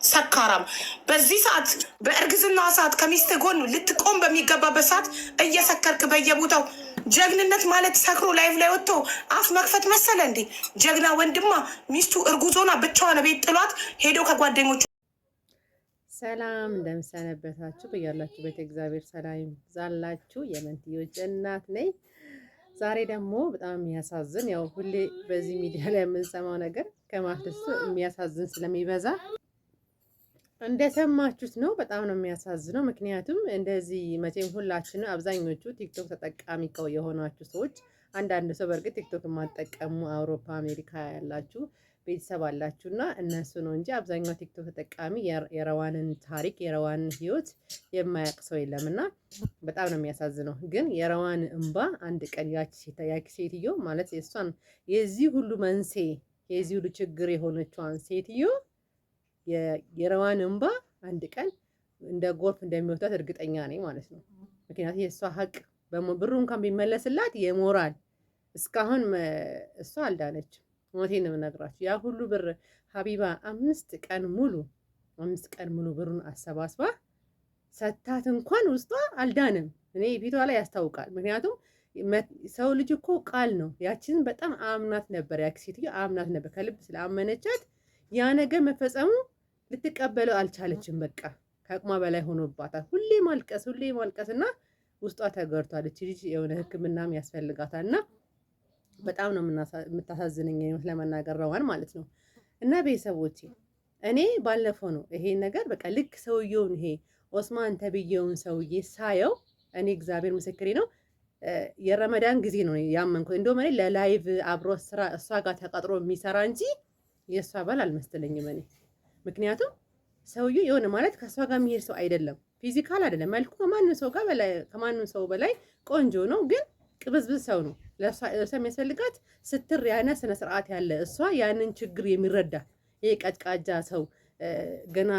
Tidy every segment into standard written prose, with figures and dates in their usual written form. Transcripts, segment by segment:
ሰካራም በዚህ ሰዓት በእርግዝና ሰዓት ከሚስት ጎን ልትቆም በሚገባበት ሰዓት እየሰከርክ በየቦታው ጀግንነት ማለት ሰክሮ ላይቭ ላይ ወጥቶ አፍ መክፈት መሰለ እንዴ? ጀግና ወንድማ ሚስቱ እርጉዞና ብቻዋን ቤት ጥሏት ሄዶ ከጓደኞቹ። ሰላም እንደምሰነበታችሁ በያላችሁበት እግዚአብሔር ሰላም ይብዛላችሁ። የመንትዮች እናት ነኝ። ዛሬ ደግሞ በጣም የሚያሳዝን ያው ሁሌ በዚህ ሚዲያ ላይ የምንሰማው ነገር ከማስደሰት የሚያሳዝን ስለሚበዛ እንደሰማችሁት ነው። በጣም ነው የሚያሳዝነው። ምክንያቱም እንደዚህ መቼም ሁላችንም አብዛኞቹ ቲክቶክ ተጠቃሚ የሆናችሁ ሰዎች፣ አንዳንድ ሰው በእርግጥ ቲክቶክ የማትጠቀሙ አውሮፓ፣ አሜሪካ ያላችሁ ቤተሰብ አላችሁ እና እነሱ ነው እንጂ አብዛኛው ቲክቶክ ተጠቃሚ የረዋንን ታሪክ የረዋንን ሕይወት የማያውቅ ሰው የለም እና በጣም ነው የሚያሳዝነው። ግን የረዋን እንባ አንድ ቀን ያቺ ሴትዮ ማለት የእሷን የዚህ ሁሉ መንስኤ የዚህ ሁሉ ችግር የሆነችዋን ሴትዮ የረዋን እንባ አንድ ቀን እንደ ጎርፍ እንደሚወጣት እርግጠኛ ነኝ ማለት ነው። ምክንያቱም የእሷ ሀቅ ብሩ እንኳን ቢመለስላት የሞራል እስካሁን እሷ አልዳነችም። ሞቴን ነው የምነግራችሁ። ያ ሁሉ ብር ሀቢባ 5 ቀን ሙሉ ብሩን አሰባስባ ሰታት እንኳን ውስጧ አልዳንም። እኔ ፊቷ ላይ ያስታውቃል። ምክንያቱም ሰው ልጅ እኮ ቃል ነው። ያችን በጣም አምናት ነበር፣ ያቺ ሴትዮ አምናት ነበር። ከልብ ስለአመነቻት ያ ነገር መፈጸሙ ልትቀበለው አልቻለችም። በቃ ከአቅሟ በላይ ሆኖባታል። ሁሌ ማልቀስ እና ውስጧ ተገርቷል። እቺ ልጅ የሆነ ሕክምናም ያስፈልጋታል እና በጣም ነው የምታሳዝነኝ ለመናገር ረዋን ማለት ነው። እና ቤተሰቦቼ እኔ ባለፈው ነው ይሄ ነገር በቃ ልክ ሰውየውን ይሄ ኦስማን ተብዬውን ሰውዬ ሳየው እኔ እግዚአብሔር ምስክሬ ነው የረመዳን ጊዜ ነው ያመንኩት። እንደውም እኔ ለላይቭ አብሮ ስራ እሷ ጋር ተቀጥሮ የሚሰራ እንጂ የእሷ ባል አልመሰለኝም እኔ። ምክንያቱም ሰውዬው የሆነ ማለት ከእሷ ጋር የሚሄድ ሰው አይደለም፣ ፊዚካል አይደለም፣ መልኩ ከማንም ሰው በላይ ቆንጆ ነው፣ ግን ቅብዝብዝ ሰው ነው። ለእሷ የሚያስፈልጋት ስትር ያነ ስነ ስርዓት ያለ እሷ ያንን ችግር የሚረዳ ይሄ ቀጭቃጃ ሰው ገና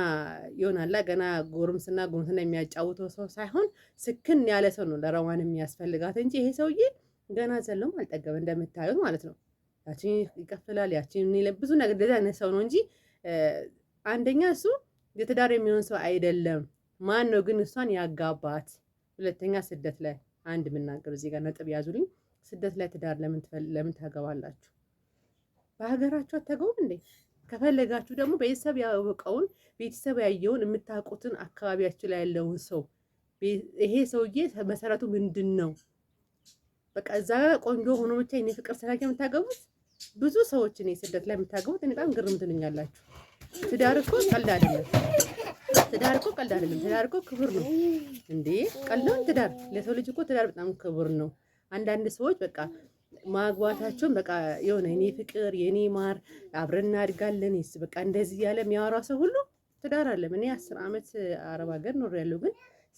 ይሆናላ ገና ጎርምስና የሚያጫውተው ሰው ሳይሆን ስክን ያለ ሰው ነው ለረዋን የሚያስፈልጋት እንጂ ይሄ ሰውዬ ገና ዘሎም አልጠገበ እንደምታዩት ማለት ነው። ያቺን ይከፍላል፣ ያቺን ብዙ ነገር እንደዛ አይነት ሰው ነው እንጂ አንደኛ እሱ የትዳር የሚሆን ሰው አይደለም። ማን ነው ግን እሷን ያጋባት? ሁለተኛ ስደት ላይ አንድ የምናገር እዚህ ጋር ነጥብ ያዙልኝ። ስደት ላይ ትዳር ለምን ታገባላችሁ? በሀገራችሁ አታገቡም እንዴ? ከፈለጋችሁ ደግሞ ቤተሰብ ያወቀውን ቤተሰብ ያየውን የምታውቁትን አካባቢያችሁ ላይ ያለውን ሰው ይሄ ሰውዬ መሰረቱ ምንድን ነው? በቃ እዛ ቆንጆ ሆኖ ብቻ የኔ ፍቅር ስላገ የምታገቡት ብዙ ሰዎች እኔ ስደት ላይ የምታገቡት እኔ በጣም ግርም ትሉኛላችሁ። ትዳር እኮ ቀልድ አይደለም። ትዳር እኮ ክብር ነው እንዴ! ቀልድ ትዳር ለሰው ልጅ እኮ ትዳር በጣም ክብር ነው። አንዳንድ ሰዎች በቃ ማግባታቸውን በቃ የሆነ የኔ ፍቅር የኔ ማር አብረን እናድጋለን በቃ እንደዚህ ያለ የሚያወራ ሰው ሁሉ ትዳር አለም። እኔ 10 ዓመት አረብ ሀገር ኖሬያለሁ፣ ግን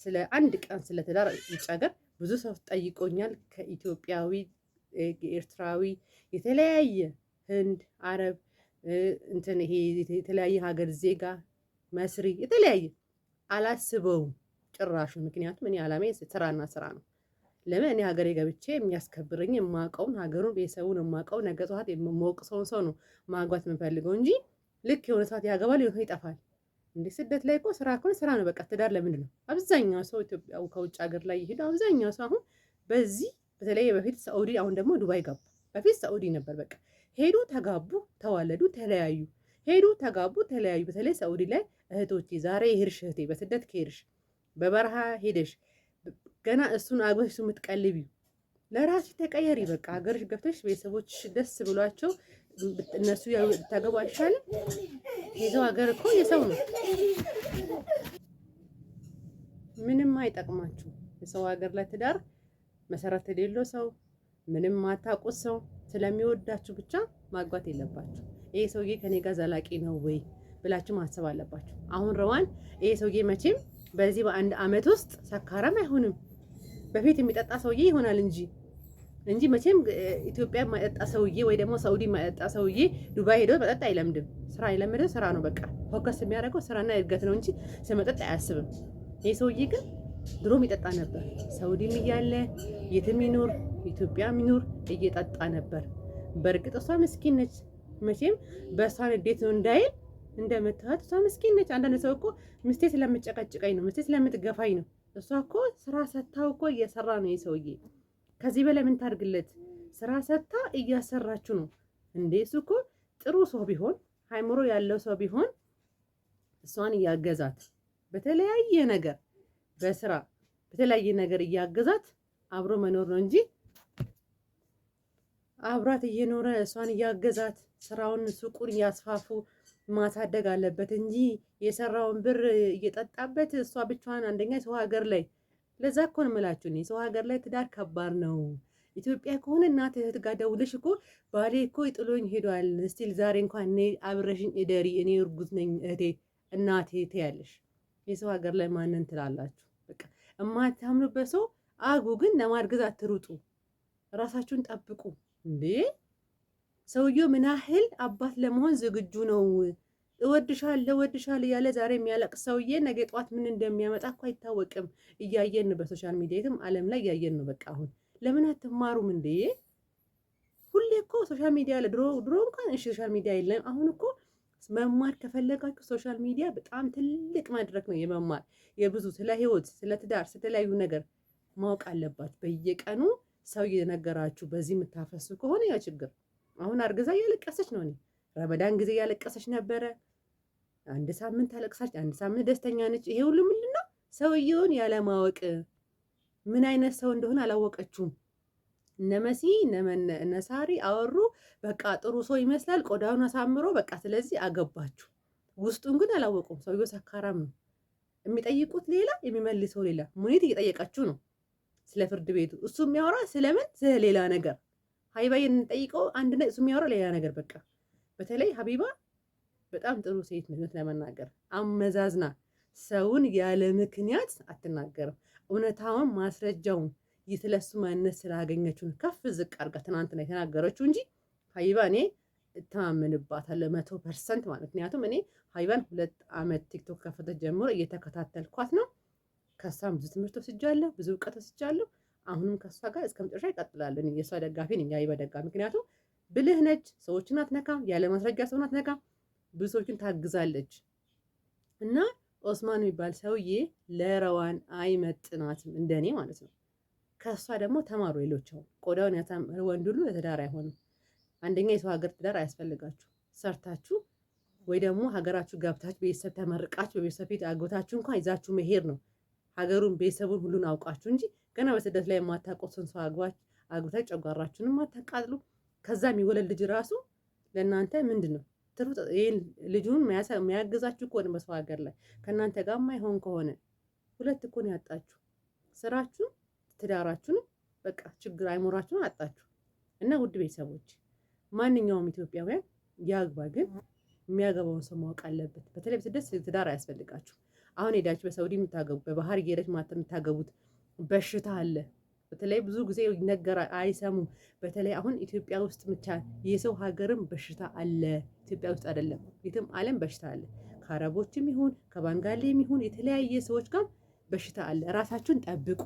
ስለ አንድ ቀን ስለ ትዳር ውጭ ሀገር ብዙ ሰው ጠይቆኛል። ከኢትዮጵያዊ፣ ኤርትራዊ፣ የተለያየ ህንድ፣ አረብ እንትን ይሄ የተለያየ ሀገር ዜጋ መስሪ የተለያየ አላስበውም ጭራሹ። ምክንያቱም እኔ አላማዬ ስራና ስራ ነው። ለምን እኔ ሀገሬ ገብቼ የሚያስከብረኝ የማውቀውን ሀገሩን ቤተሰቡን የማውቀው ነገ ጠዋት የምሞቅሰውን ሰው ነው ማግባት የምፈልገው እንጂ ልክ የሆነ ሰዓት ያገባል የሆነ ይጠፋል እንዴ። ስደት ላይ እኮ ስራ ከሆነ ስራ ነው በቃ። ትዳር ለምንድን ነው አብዛኛው ሰው ኢትዮጵያ ከውጭ ሀገር ላይ ይሄዱ አብዛኛው ሰው አሁን በዚህ በተለይ በፊት ሳኡዲ አሁን ደግሞ ዱባይ ገቡ። በፊት ሳኡዲ ነበር በቃ። ሄዱ፣ ተጋቡ፣ ተዋለዱ፣ ተለያዩ፣ ሄዱ፣ ተጋቡ፣ ተለያዩ። በተለይ ሳኡዲ ላይ እህቶቼ ዛሬ ሄድሽ እህቴ በስደት ከሄድሽ በበረሃ ሄደሽ ገና እሱን አግበሽ የምትቀልቢው ለራስሽ ተቀየሪ። በቃ ሀገርሽ ገብተሽ ቤተሰቦችሽ ደስ ብሏቸው እነሱ ታገቡ አይሻልም? የሰው ሀገር እኮ የሰው ነው፣ ምንም አይጠቅማችሁ። የሰው ሀገር ላይ ትዳር መሰረት የሌለው ሰው ምንም ማታውቁት ሰው ስለሚወዳችሁ ብቻ ማግባት የለባችሁ። ይሄ ሰውዬ ከኔ ጋር ዘላቂ ነው ወይ ብላችሁ ማሰብ አለባችሁ። አሁን ረዋን ይሄ ሰውዬ መቼም በዚህ በአንድ ዓመት ውስጥ ሰካራም አይሆንም። በፊት የሚጠጣ ሰውዬ ይሆናል እንጂ መቼም ኢትዮጵያ የማይጠጣ ሰውዬ ወይ ደግሞ ሳኡዲ የማይጠጣ ሰውዬ ዱባይ ሄዶ መጠጥ አይለምድም። ስራ የለመደ ስራ ነው በቃ። ፎከስ የሚያደርገው ስራና እድገት ነው እንጂ ስለመጠጥ አያስብም። ይሄ ሰውዬ ግን ድሮም ይጠጣ ነበር። ሳኡዲም እያለ የትም ይኖር ኢትዮጵያም ይኖር እየጠጣ ነበር። በእርግጥ እሷ ምስኪን ነች። መቼም በእሷ ንዴት ነው እንዳይል እንደምታዩት እሷ ምስኪን ነች። አንዳንድ ሰው እኮ ሚስቴ ስለምጨቀጭቀኝ ነው፣ ሚስቴ ስለምትገፋኝ ነው። እሷ እኮ ስራ ሰታው እኮ እየሰራ ነው የሰውዬ። ከዚህ በላይ ምን ታርግለት? ስራ ሰታ እያሰራችሁ ነው እንዴ? እሱ እኮ ጥሩ ሰው ቢሆን ሃይምሮ ያለው ሰው ቢሆን እሷን እያገዛት በተለያየ ነገር በስራ በተለያየ ነገር እያገዛት አብሮ መኖር ነው እንጂ አብራት እየኖረ እሷን እያገዛት ስራውን ሱቁን እያስፋፉ ማሳደግ አለበት እንጂ የሰራውን ብር እየጠጣበት እሷ ብቻዋን አንደኛ ሰው ሀገር ላይ ለዛ እኮ ነው የምላችሁ እኔ ሰው ሀገር ላይ ትዳር ከባድ ነው። ኢትዮጵያ ከሆነ እናት እህት ጋር ደውለሽ እኮ ባሌ እኮ ጥሎኝ ሄዷል፣ ስቲል ዛሬ እንኳን እኔ አብረሽኝ እደሪ፣ እኔ እርጉዝ ነኝ እህቴ እናቴ ትያለሽ። የሰው ሀገር ላይ ማንን ትላላችሁ? በቃ እማታምኑበት ሰው አጉ፣ ግን ለማርገዝ አትሩጡ፣ ራሳችሁን ጠብቁ። እንዴ ሰውየው ምን ያህል አባት ለመሆን ዝግጁ ነው? እወድሻለሁ እያለ ዛሬ የሚያለቅስ ሰውዬ ነገ ጠዋት ምን እንደሚያመጣ እኮ አይታወቅም። እያየን ነው፣ በሶሻል ሚዲያም ዓለም ላይ እያየን ነው። በቃ አሁን ለምን አትማሩም እንዴ? ሁሌ እኮ ሶሻል ሚዲያ አለ። ድሮ እንኳን እሺ ሶሻል ሚዲያ የለም። አሁን እኮ መማር ከፈለጋችሁ ሶሻል ሚዲያ በጣም ትልቅ መድረክ ነው የመማር የብዙ ስለ ህይወት፣ ስለ ትዳር፣ ስለተለያዩ ነገር ማወቅ አለባችሁ። በየቀኑ ሰው እየነገራችሁ በዚህ የምታፈሱ ከሆነ ያ ችግር። አሁን አርግዛ እያለቀሰች ነው። እኔ ረመዳን ጊዜ እያለቀሰች ነበረ። አንድ ሳምንት አለቅሳች፣ አንድ ሳምንት ደስተኛ ነች። ይሄ ሁሉ ምንድን ነው? ሰውየውን ያለማወቅ ምን አይነት ሰው እንደሆነ አላወቀችውም። እነ መሲ እነ ሳሪ አወሩ፣ በቃ ጥሩ ሰው ይመስላል፣ ቆዳውን አሳምሮ በቃ ስለዚህ አገባችሁ። ውስጡን ግን አላወቁም። ሰውየው ሰካራም ነው። የሚጠይቁት ሌላ፣ የሚመልሰው ሌላ። ሙኒት እየጠየቀችው ነው ስለ ፍርድ ቤቱ፣ እሱ የሚያወራ ስለምን ስለሌላ ነገር። ሀቢባ የምንጠይቀው አንድ ነው፣ እሱ የሚያወራ ሌላ ነገር። በቃ በተለይ ሀቢባ በጣም ጥሩ ሴት ነው ለመናገር፣ አመዛዝና ሰውን ያለ ምክንያት አትናገርም። እውነታውን ማስረጃውን ስለሱ ማንነት ስላገኘችው ከፍ ዝቅ አድርጋ ትናንትና የተናገረችው እንጂ ሀቢባ እኔ እተማመንባታለሁ 100% ማለት። ምክንያቱም እኔ ሀቢባን 2 ዓመት ቲክቶክ ከፈተች ጀምሮ እየተከታተልኳት ነው። ከሷም ብዙ ትምህርት ወስጃለሁ፣ ብዙ እውቀት ወስጃለሁ። አሁንም ከሷ ጋር እስከ መጨረሻ ይቀጥላለሁ። እኔ የሷ ደጋፊ ነኝ፣ የሀቢባ ደጋፊ። ምክንያቱም ብልህ ነች፣ ሰዎችን አትነካም፣ ያለ ማስረጃ ሰውን አትነካም፣ ብዙ ሰዎችን ታግዛለች። እና ኦስማን የሚባል ሰውዬ ለረዋን አይመጥናትም እንደኔ ማለት ነው። ከእሷ ደግሞ ተማሩ። ሌሎቻው ቆዳውን ያሳምር ወንድ ሁሉ ለትዳር አይሆንም። አንደኛ የሰው ሀገር ትዳር አያስፈልጋችሁ። ሰርታችሁ ወይ ደግሞ ሀገራችሁ ገብታችሁ ቤተሰብ ተመርቃችሁ በቤተሰብ ፊት አጎታችሁ እንኳን ይዛችሁ መሄድ ነው። ሀገሩን ቤተሰቡን ሁሉን አውቃችሁ እንጂ ገና በስደት ላይ የማታውቁትን ሰው አግብታችሁ ጨጓራችሁንም አታቃጥሉ። ከዛ የሚወለድ ልጅ ራሱ ለእናንተ ምንድን ነው? ልጁን የሚያግዛችሁ ከሆነ በሰው ሀገር ላይ ከእናንተ ጋር ማይሆን ከሆነ ሁለት እኮ ነው ያጣችሁ። ስራችሁን ትዳራችሁን በቃ ችግር አይሞራችሁን አጣችሁ። እና ውድ ቤተሰቦች ማንኛውም ኢትዮጵያውያን ያግባ፣ ግን የሚያገባውን ሰው ማወቅ አለበት። በተለይ በስደት ትዳር አያስፈልጋችሁ። አሁን ሄዳችሁ በሳውዲ የምታገቡት በባህር እየሄደች የምታገቡት በሽታ አለ። በተለይ ብዙ ጊዜ ይነገራል፣ አይሰሙም። በተለይ አሁን ኢትዮጵያ ውስጥ ብቻ የሰው ሀገርም በሽታ አለ። ኢትዮጵያ ውስጥ አይደለም፣ የትም ዓለም በሽታ አለ። ከአረቦችም ይሁን ከባንጋሌም ይሁን የተለያየ ሰዎች ጋር በሽታ አለ። ራሳችሁን ጠብቁ።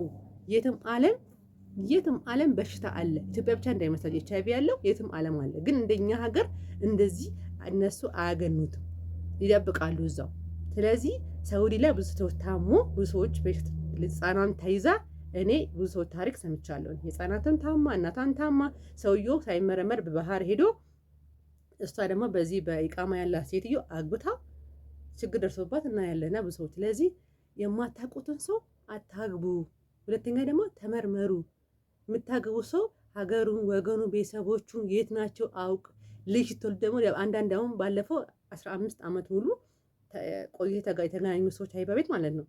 የትም ዓለም በሽታ አለ። ኢትዮጵያ ብቻ እንዳይመስላችሁ፣ ኤች አይ ቪ ያለው የትም ዓለም አለ። ግን እንደኛ ሀገር እንደዚህ እነሱ አያገኑትም፣ ይደብቃሉ እዛው። ስለዚህ ሳውዲ ላይ ብዙ ሰዎች ታሞ፣ ብዙ ሰዎች ህፃኗን ተይዛ፣ እኔ ብዙ ሰዎች ታሪክ ሰምቻለሁ። ህፃናትም ታማ፣ እናቷም ታማ፣ ሰውየው ሳይመረመር በባህር ሄዶ እሷ ደግሞ በዚህ በኢቃማ ያላት ሴትዮ አግብታ ችግር ደርሶባት እናያለና ብዙ ሰዎች። ስለዚህ የማታውቁትን ሰው አታግቡ። ሁለተኛ ደግሞ ተመርመሩ። የምታገቡ ሰው ሀገሩን፣ ወገኑ፣ ቤተሰቦቹን የት ናቸው አውቅ። ልጅ ስትወልድ ደግሞ አንዳንድ አሁን ባለፈው 15 ዓመት ሙሉ ቆይታ የተገናኙ ሰዎች ሀቢባ ቤት ማለት ነው።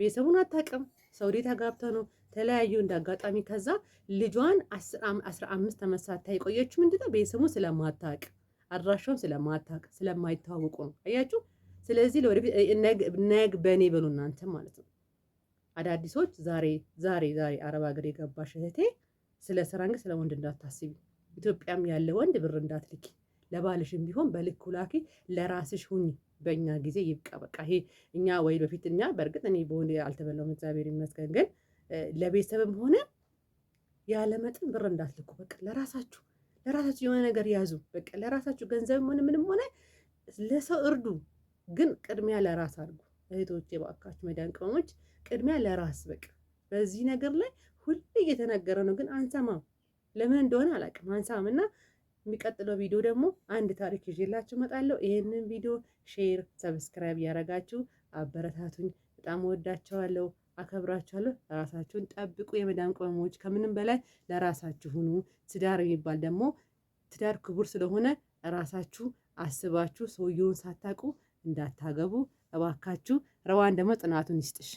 ቤተሰቡን አታውቅም። ሳውዲ ተጋብታ ነው ተለያዩ እንደ አጋጣሚ። ከዛ ልጇን 15 ዓመት ሳታይ የቆየችው ምንድነው? ቤተሰቡን ስለማታውቅ፣ አድራሻውን ስለማታውቅ፣ ስለማይተዋወቁ ነው። አያችሁ። ስለዚህ ለወደፊት ነግ በእኔ በሉ እናንተ ማለት ነው። አዳዲሶች ዛሬ አረብ ሀገር የገባሽ እህቴ ስለ ስራ እንጂ ስለ ወንድ እንዳታስቢ። ኢትዮጵያም ያለ ወንድ ብር እንዳትልኪ። ለባልሽም ቢሆን በልኩ ላኪ። ለራስሽ ሁኚ። በእኛ ጊዜ ይብቃ በቃ። ይሄ እኛ ወይ በፊት እኛ በእርግጥ እኔ በወንድ አልተበላውም እግዚአብሔር ይመስገን። ግን ለቤተሰብም ሆነ ያለ መጠን ብር እንዳትልኩ። በቃ ለራሳችሁ የሆነ ነገር ያዙ። በቃ ለራሳችሁ ገንዘብም ሆነ ምንም ሆነ ለሰው እርዱ። ግን ቅድሚያ ለራስ አድርጉ እህቶቼ፣ ባካችሁ መዳን ቅመሞች ቅድሚያ ለራስ በቃ። በዚህ ነገር ላይ ሁሌ እየተነገረ ነው፣ ግን አንሰማም። ለምን እንደሆነ አላውቅም፣ አንሰማም። እና የሚቀጥለው ቪዲዮ ደግሞ አንድ ታሪክ ይዤላችሁ እመጣለሁ። ይሄንን ቪዲዮ ሼር፣ ሰብስክራይብ እያደረጋችሁ አበረታቱኝ። በጣም ወዳቸዋለሁ፣ አከብራችኋለሁ። ራሳችሁን ጠብቁ የመዳም ቅመሞች። ከምንም በላይ ለራሳችሁ ሁኑ። ትዳር የሚባል ደግሞ ትዳር ክቡር ስለሆነ ራሳችሁ አስባችሁ ሰውየውን ሳታውቁ እንዳታገቡ እባካችሁ። ረዋን ደግሞ ጽናቱን ይስጥሽ።